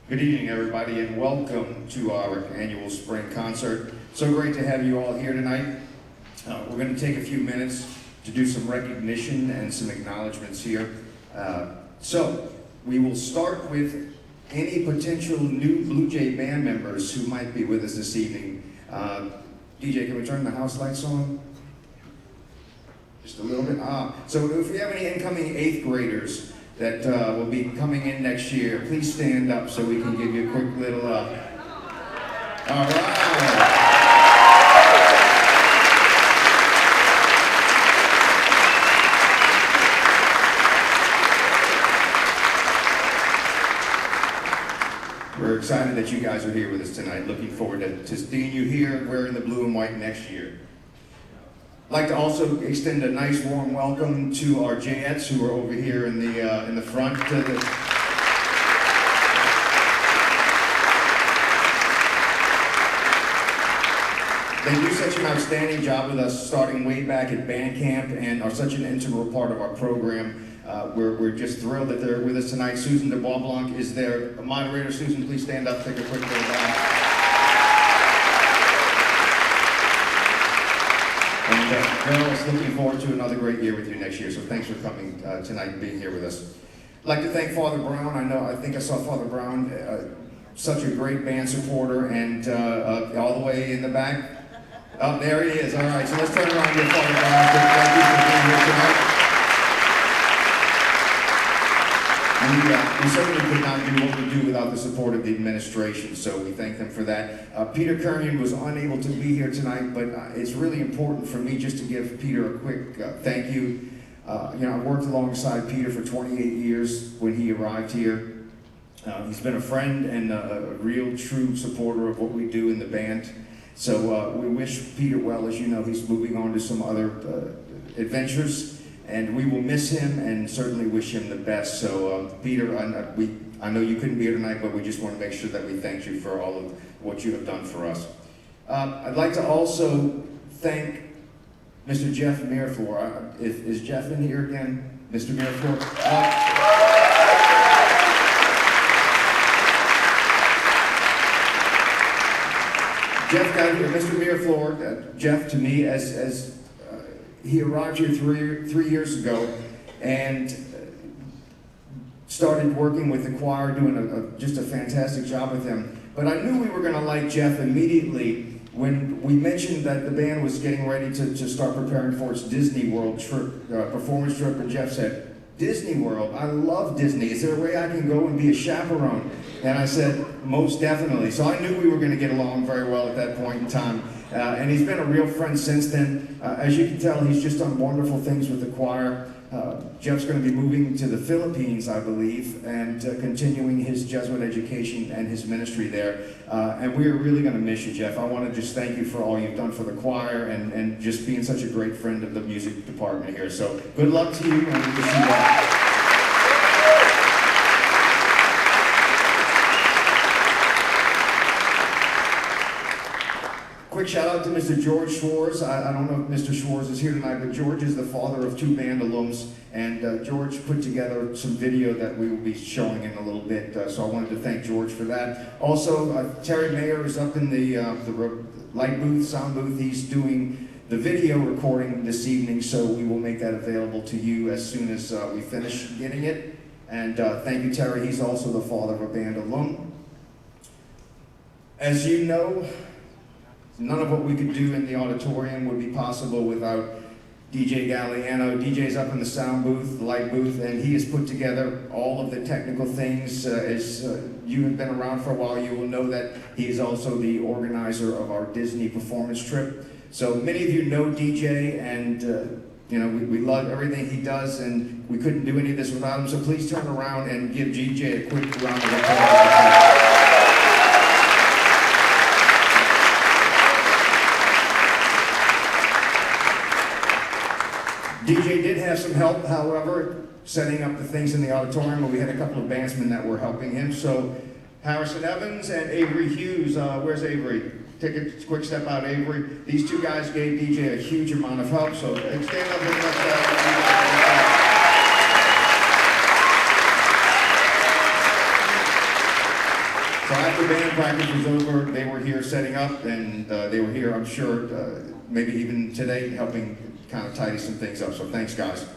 Good evening, everybody, and welcome to our annual spring concert. So great to have you all here tonight. We're going to take a few minutes to do some recognition and some acknowledgments here. So we will start with any potential new Blue Jay band members who might be with us this evening. DJ, can we turn the house lights on? Just a little bit? So if we have any incoming 8th graders that will be coming in next year, please stand up so we can give you a quick little, all right. We're excited that you guys are here with us tonight. Looking forward to seeing you here wearing the blue and white next year. I'd like to also extend a nice warm welcome to our Jayettes who are over here in the front. They do such an outstanding job with us starting way back at band camp and are such an integral part of our program. We're just thrilled that they're with us tonight. Susan de Boisblanc is there. Moderator Susan, please stand up, take a quick little bow. And girls, looking forward to another great year with you next year. So thanks for coming tonight and being here with us. I'd like to thank Father Brown. I think I saw Father Brown, such a great band supporter, and all the way in the back. Oh, there he is. All right, so let's turn around and give Father Brown. Thank you for being here tonight. We certainly could not do what we do without the support of the administration, so we thank them for that. Peter Kernion was unable to be here tonight, but it's really important for me just to give Peter a quick thank you. I worked alongside Peter for 28 years when he arrived here. He's been a friend and a real true supporter of what we do in the band. So we wish Peter well. As you know, he's moving on to some other adventures. And we will miss him and certainly wish him the best. So, Peter, I know you couldn't be here tonight, but we just want to make sure that we thank you for all of what you have done for us. I'd like to also thank Mr. Jeff Miraflor. Is Jeff in here again? Mr. Miraflor? Jeff got here. Mr. Miraflor, Jeff to me as he arrived here three years ago and started working with the choir, doing just a fantastic job with them. But I knew we were going to like Jeff immediately when we mentioned that the band was getting ready to start preparing for its Disney World trip, performance trip, and Jeff said, "Disney World? I love Disney. Is there a way I can go and be a chaperone?" And I said, "Most definitely." So I knew we were going to get along very well at that point in time. And he's been a real friend since then. As you can tell, he's just done wonderful things with the choir. Jeff's going to be moving to the Philippines, I believe, and continuing his Jesuit education and his ministry there. And we are really going to miss you, Jeff. I want to just thank you for all you've done for the choir and just being such a great friend of the music department here. So good luck to you, and we wish you well. Quick shout out to Mr. George Schwartz. I don't know if Mr. Schwartz is here tonight, but George is the father of 2 band alums, and George put together some video that we will be showing in a little bit, so I wanted to thank George for that. Also, Terry Mayer is up in the light booth, sound booth. He's doing the video recording this evening, so we will make that available to you as soon as we finish getting it. And thank you, Terry. He's also the father of a band alum. As you know, none of what we could do in the auditorium would be possible without DJ Galliano. DJ's up in the sound booth, the light booth, and he has put together all of the technical things. As you have been around for a while, you will know that he is also the organizer of our Disney performance trip. So many of you know DJ, and we love everything he does, and we couldn't do any of this without him. So please turn around and give DJ a quick round of applause. DJ did have some help, however, setting up the things in the auditorium, but we had a couple of bandsmen that were helping him. So Harrison Evans and Avery Hughes, where's Avery? Take a quick step out, Avery. These 2 guys gave DJ a huge amount of help, so stand up and let's So after band practice was over, they were here setting up, and they were here, I'm sure, maybe even today, helping kind of tidy some things up. So thanks, guys.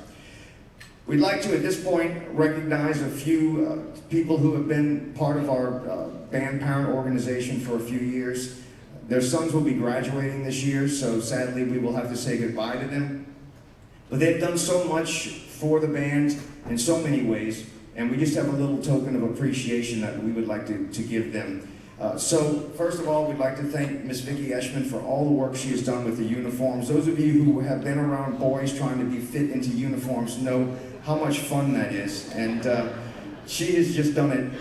We'd like to, at this point, recognize a few people who have been part of our band parent organization for a few years. Their sons will be graduating this year, so sadly we will have to say goodbye to them. But they've done so much for the band in so many ways, and we just have a little token of appreciation that we would like to give them. So first of all, we'd like to thank Miss Vicki Eschman for all the work she has done with the uniforms. Those of you who have been around boys trying to be fit into uniforms know how much fun that is, and she has just done it.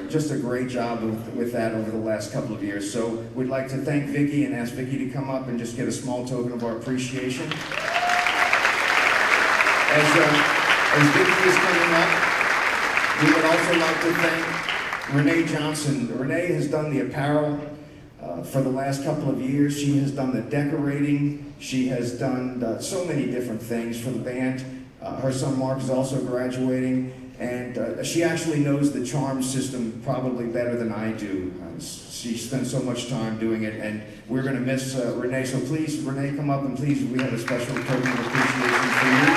Just a great job with that over the last couple of years. So we'd like to thank Vicki and ask Vicki to come up and just get a small token of our appreciation. As Vicki is coming up, we would also like to thank Renee Johnson. Renee has done the apparel for the last couple of years. She has done the decorating. She has done so many different things for the band. Her son Mark is also graduating. And she actually knows the charm system probably better than I do. She spent so much time doing it, and we're going to miss Renee. So please, Renee, come up, and please, we have a special token of appreciation for you.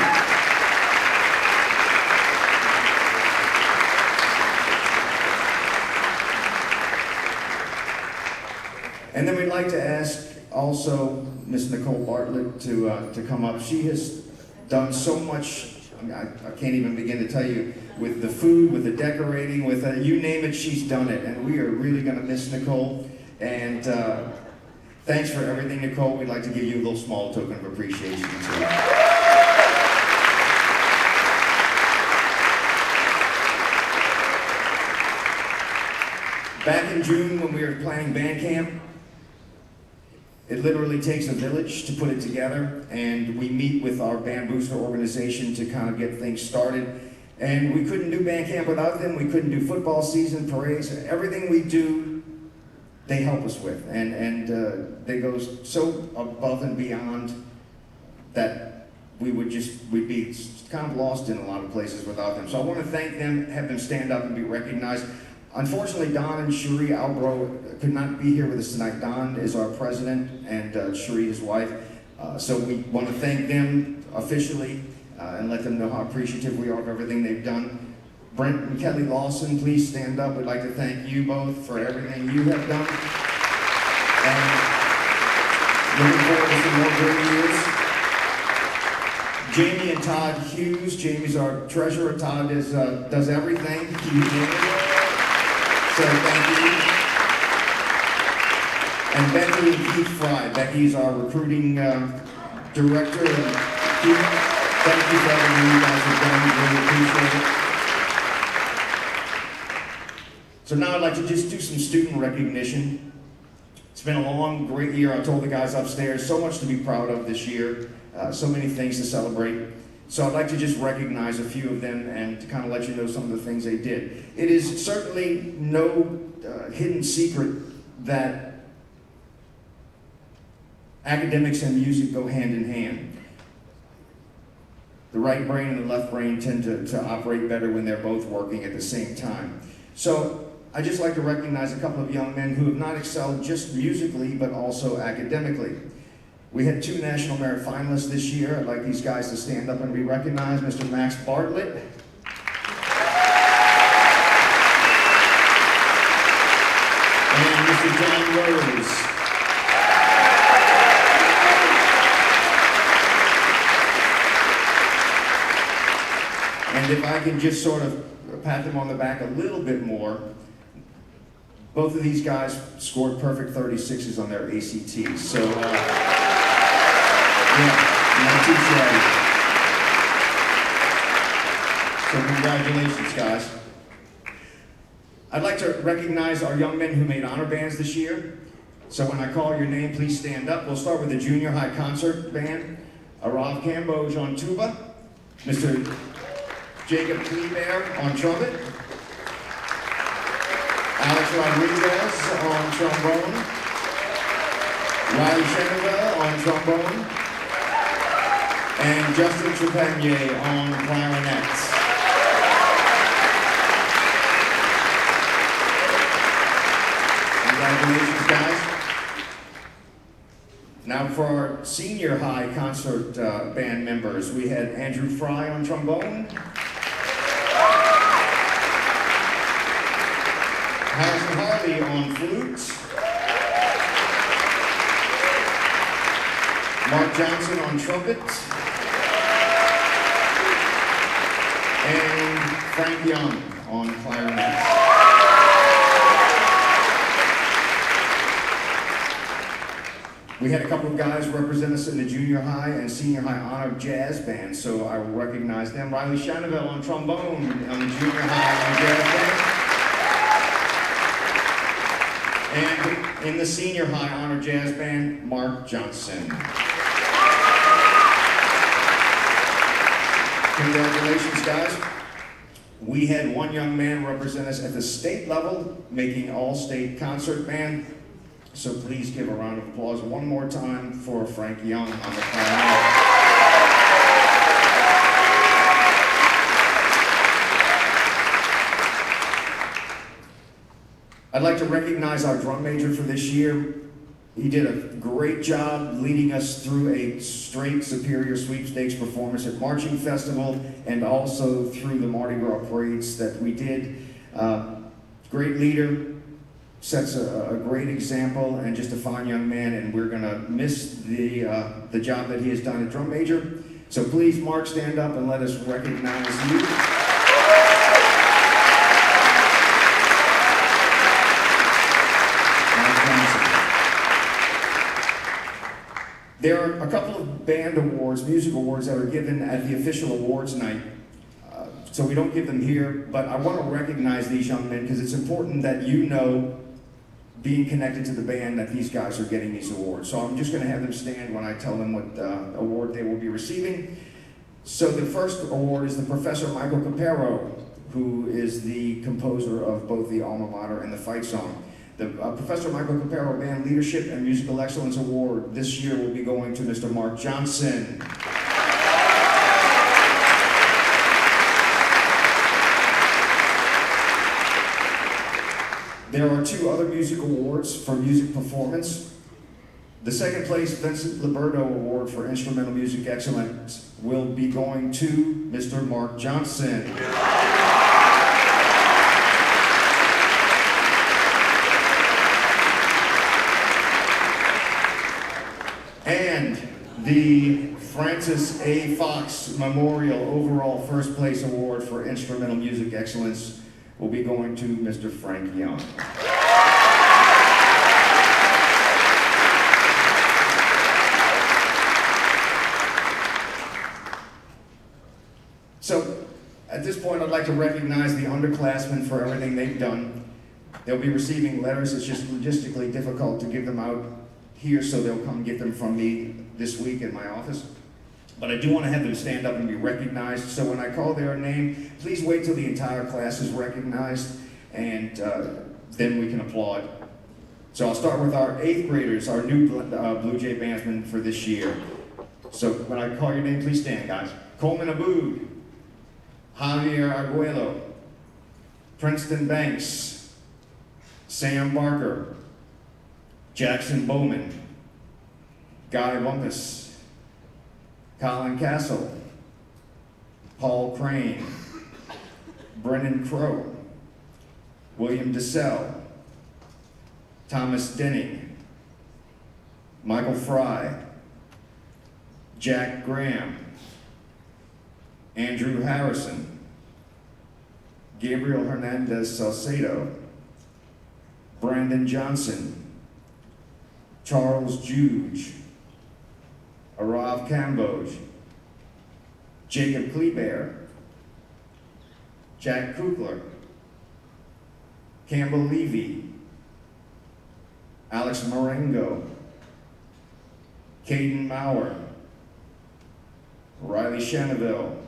And then we'd like to ask also Miss Nicole Bartlett to come up. She has done so much. I can't even begin to tell you, with the food, with the decorating, with you name it, she's done it. And we are really going to miss Nicole. And thanks for everything, Nicole. We'd like to give you a little small token of appreciation too. Back in June, when we were planning band camp, it literally takes a village to put it together, and we meet with our Band Booster organization to kind of get things started. And we couldn't do band camp without them. We couldn't do football season, parades. Everything we do, they help us with. And they go so above and beyond that we'd be kind of lost in a lot of places without them. So I want to thank them, have them stand up and be recognized. Unfortunately, Don and Cherie Albro could not be here with us tonight. Don is our president, and Cherie, his wife. So we want to thank them officially and let them know how appreciative we are of everything they've done. Brent and Kelly Lawson, please stand up. We'd like to thank you both for everything you have done. And looking forward to some more great years. Jamie and Todd Hughes. Jamie's our treasurer. Todd does everything. So thank you. And Becky and Keith Fry. Becky's our recruiting director. And Keith, thank you for everything you guys have done. Really appreciate it. So now I'd like to just do some student recognition. It's been a long, great year. I told the guys upstairs, so much to be proud of this year. So many things to celebrate. So I'd like to just recognize a few of them and to kind of let you know some of the things they did. It is certainly no hidden secret that academics and music go hand in hand. The right brain and the left brain tend to operate better when they're both working at the same time. So I'd just like to recognize a couple of young men who have not excelled just musically, but also academically. We had 2 National Merit finalists this year. I'd like these guys to stand up and be recognized. Mr. Max Bartlett. And Mr. John Rose. And if I can just sort of pat them on the back a little bit more, both of these guys scored perfect 36s on their ACTs. So, yeah, not too shabby. So congratulations, guys. I'd like to recognize our young men who made honor bands this year. So when I call your name, please stand up. We'll start with the junior high concert band. Arav Camboj on tuba. Mr. Jacob Kleber on trumpet. Alex Rodriguez on trombone. Riley Cheneville on trombone. And Justin Trepanier on clarinet. Now for our senior high concert band members, we had Andrew Fry on trombone, Harrison Harvey on flute, Mark Johnson on trumpet, and Frank Young on clarinet. We had a couple of guys represent us in the junior high and senior high honor jazz band, so I recognize them. Riley Shanaville on trombone on the junior high honor jazz band. And in the senior high honor jazz band, Mark Johnson. Congratulations, guys. We had one young man represent us at the state level, making all-state concert band. So please give a round of applause one more time for Frank Young on the clarinet. I'd like to recognize our drum major for this year. He did a great job leading us through a straight Superior Sweepstakes performance at Marching Festival and also through the Mardi Gras parades that we did. Great leader, sets a great example, and just a fine young man, and we're gonna miss the job that he has done at drum major. So please, Mark, stand up and let us recognize you. There are a couple of band awards, music awards, that are given at the official awards night. So we don't give them here, but I want to recognize these young men because it's important that you know, being connected to the band, that these guys are getting these awards. So I'm just going to have them stand when I tell them what award they will be receiving. So the first award is the Professor Michael Capero, who is the composer of both the Alma Mater and the Fight Song. The Professor Michael Capero Band Leadership and Musical Excellence Award this year will be going to Mr. Mark Johnson. There are two other music awards for music performance. The second place Vincent Liberto Award for Instrumental Music Excellence will be going to Mr. Mark Johnson. And the Francis A. Fox Memorial Overall First Place Award for Instrumental Music Excellence will be going to Mr. Frank Young. So, at this point, I'd like to recognize the underclassmen for everything they've done. They'll be receiving letters. It's just logistically difficult to give them out here, so they'll come get them from me this week in my office. But I do want to have them stand up and be recognized. So when I call their name, please wait till the entire class is recognized, and then we can applaud. So I'll start with our 8th graders, our new Blue Jay bandsmen for this year. So when I call your name, please stand, guys. Coleman Abood, Javier Arguello, Princeton Banks, Sam Barker, Jackson Bowman, Guy Bumpus, Colin Castle, Paul Crane, Brennan Crow, William DeSell, Thomas Denning, Michael Fry, Jack Graham, Andrew Harrison, Gabriel Hernandez Salcedo, Brandon Johnson, Charles Juge, Arav Cambodge, Jacob Kleber, Jack Kukler, Campbell Levy, Alex Marengo, Caden Maurer, Riley Shanaville,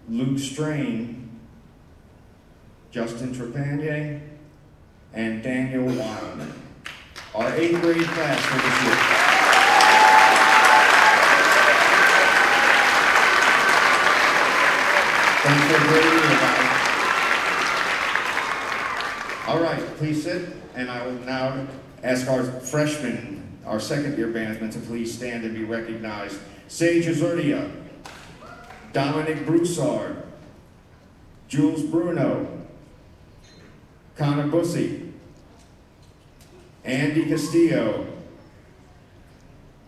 Luke Strain, Justin Trepanier, and Daniel Wildman. Our 8th grade class for this year. Thanks for a great year, guys. All right, please sit, and I will now ask our freshmen, our second-year bandsmen, to please stand and be recognized. Sage Azurdia, Dominic Broussard, Jules Bruno, Connor Bussey, Andy Castillo,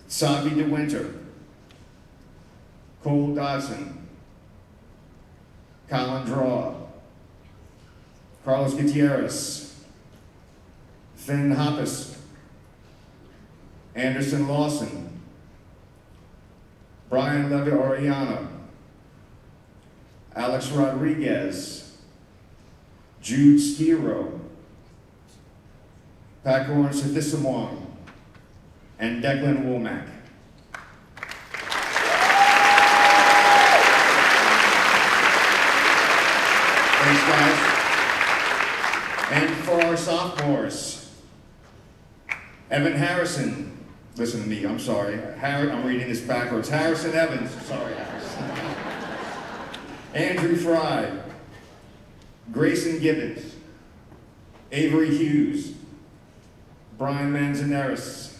Savi DeWinter, Cole Dodson, Colin Draw, Carlos Gutierrez, Finn Hoppus, Anderson Lawson, Brian Levy Oriana, Alex Rodriguez, Jude Skiro, Pacorn Sithisamwang, and Declan Womack. Thanks, guys. And for our sophomores, Evan Harrison, listen to me, I'm sorry. I'm reading this backwards. Harrison Evans, sorry, Harrison. Andrew Fry, Grayson Gibbons, Avery Hughes, Brian Manzanares,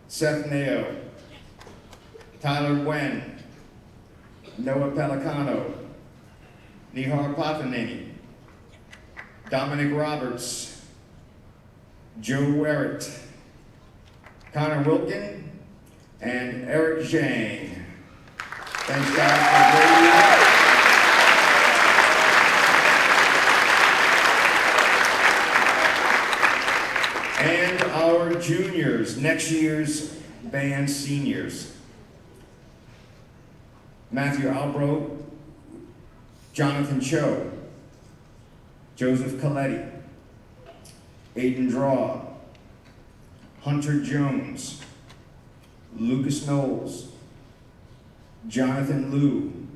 Seth Neo, Tyler Wen, Noah Pelicano, Nihar Pathaneni, Dominic Roberts, Joe Werrett, Connor Wilkin, and Eric Zhang. Thanks, guys, for a great year. And our juniors, next year's band seniors. Matthew Albro, Jonathan Cho, Joseph Coletti, Aiden Draw, Hunter Jones, Lucas Knowles, Jonathan Liu,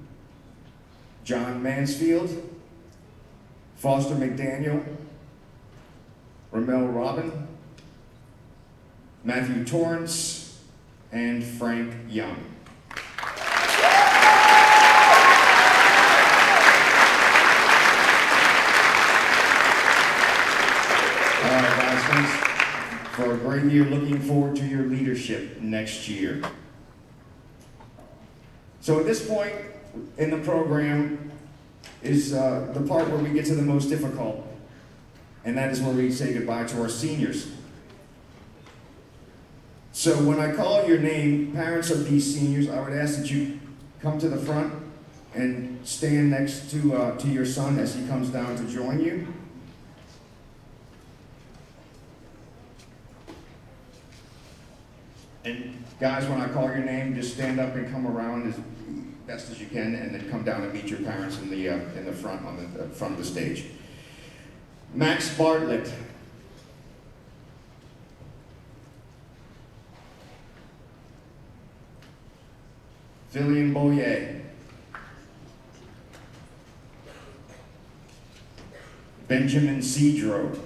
John Mansfield, Foster McDaniel, Ramel Robin, Matthew Torrance, and Frank Young. All right, guys, thanks for a great year. Looking forward to your leadership next year. So at this point in the program is the part where we get to the most difficult, and that is where we say goodbye to our seniors. So when I call your name, parents of these seniors, I would ask that you come to the front and stand next to your son as he comes down to join you. And guys, when I call your name, just stand up and come around as best as you can, and then come down and meet your parents in the front, on the front of the stage. Max Bartlett. Villian Boyer. Benjamin Cedro.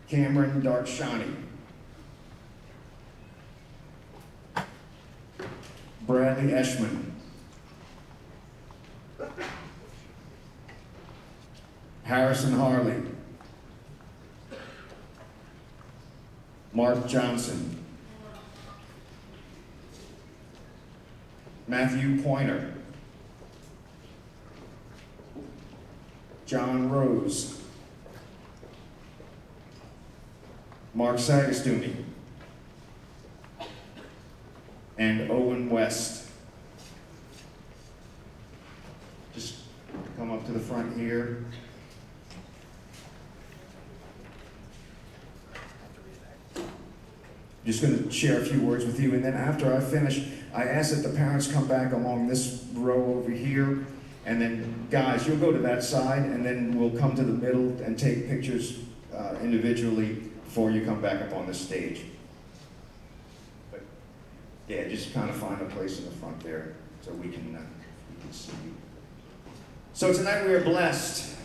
Cameron Darkshani. Bradley Eshman. Harrison Harley. Mark Johnson. Matthew Pointer. John Rose. Mark Sagastuni. And Owen West. Just come up to the front here. Just going to share a few words with you, and then after I finish, I ask that the parents come back along this row over here, and then guys, you'll go to that side, and then we'll come to the middle and take pictures individually before you come back up on the stage. But yeah, just kind of find a place in the front there so we can see you. So tonight we are blessed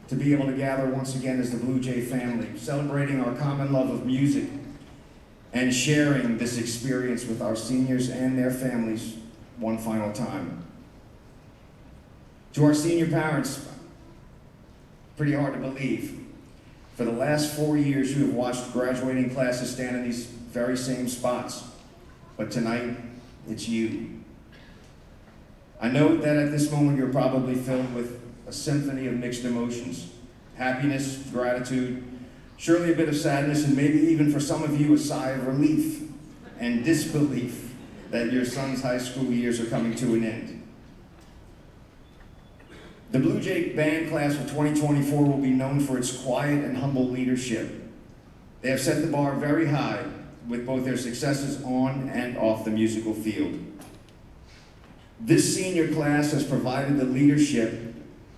to be able to gather once again as the Blue Jay family, celebrating our common love of music and sharing this experience with our seniors and their families one final time. To our senior parents, pretty hard to believe. For the last 4 years, you have watched graduating classes stand in these very same spots. But tonight, it's you. I know that at this moment you're probably filled with a symphony of mixed emotions. Happiness, gratitude, surely a bit of sadness, and maybe even for some of you a sigh of relief and disbelief that your son's high school years are coming to an end. The Blue Jay Band class of 2024 will be known for its quiet and humble leadership. They have set the bar very high with both their successes on and off the musical field. This senior class has provided the leadership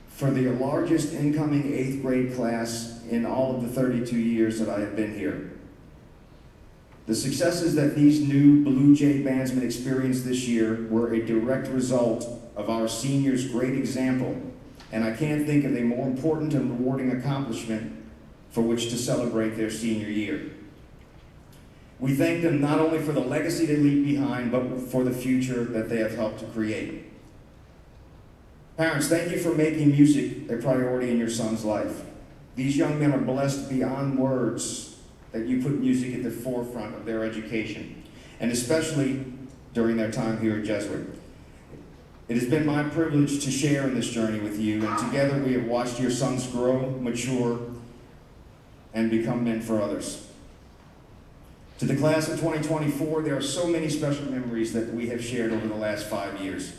for the largest incoming 8th grade class in all of the 32 years that I have been here. The successes that these new Blue Jay Bandsmen experienced this year were a direct result of our seniors' great example, and I can't think of a more important and rewarding accomplishment for which to celebrate their senior year. We thank them not only for the legacy they leave behind, but for the future that they have helped to create. Parents, thank you for making music a priority in your son's life. These young men are blessed beyond words that you put music at the forefront of their education, and especially during their time here at Jesuit. It has been my privilege to share in this journey with you, and together we have watched your sons grow, mature, and become men for others. To the class of 2024, there are so many special memories that we have shared over the last 5 years.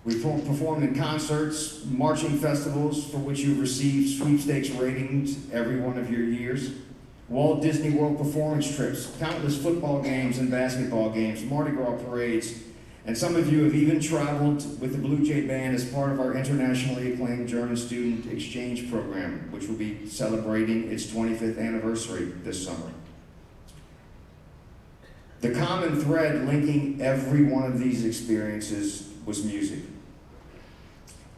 We've performed in concerts, marching festivals for which you've received sweepstakes ratings every one of your years, Walt Disney World performance trips, countless football games and basketball games, Mardi Gras parades, and some of you have even traveled with the Blue Jay Band as part of our internationally acclaimed German student exchange program, which will be celebrating its 25th anniversary this summer. The common thread linking every one of these experiences was music.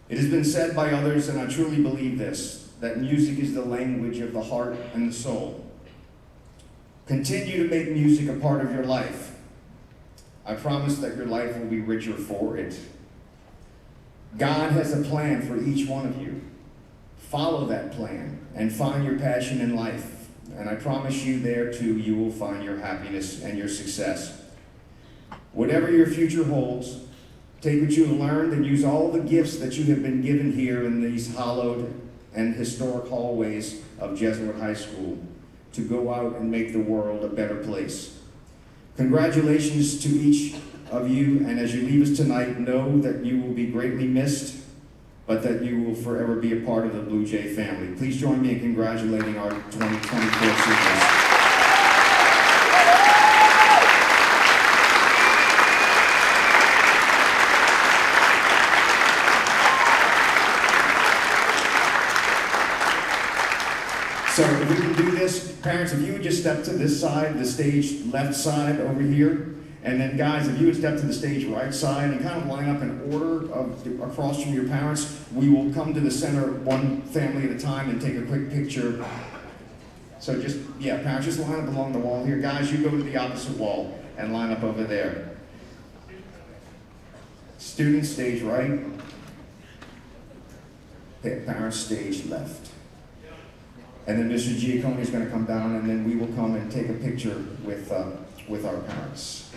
It has been said by others, and I truly believe this, that music is the language of the heart and the soul. Continue to make music a part of your life. I promise that your life will be richer for it. God has a plan for each one of you. Follow that plan and find your passion in life. And I promise you there too, you will find your happiness and your success. Whatever your future holds, take what you have learned and use all the gifts that you have been given here in these hallowed and historic hallways of Jesuit High School to go out and make the world a better place. Congratulations to each of you, and as you leave us tonight, know that you will be greatly missed, but that you will forever be a part of the Blue Jay family. Please join me in congratulating our 2024 seniors. So if we can do this, parents, if you would just step to this side, the stage left side over here, and then guys, if you would step to the stage right side and kind of line up in order across from your parents, we will come to the center one family at a time and take a quick picture. So just, yeah, parents, just line up along the wall here. Guys, you go to the opposite wall and line up over there. Students, stage right. Parents, stage left. And then Mr. Giaccone is going to come down, and then we will come and take a picture with our parents.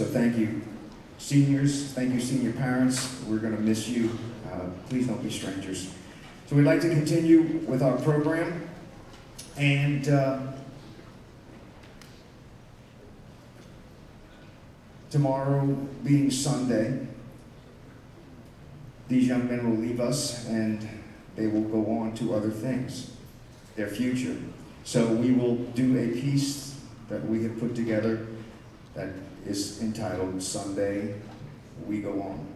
thank you, seniors. Thank you, senior parents. We're going to miss you. Please don't be strangers. So we'd like to continue with our program. And tomorrow being Sunday, these young men will leave us and they will go on to other things, their future. So we will do a piece that we have put together that is entitled Sunday We Go On.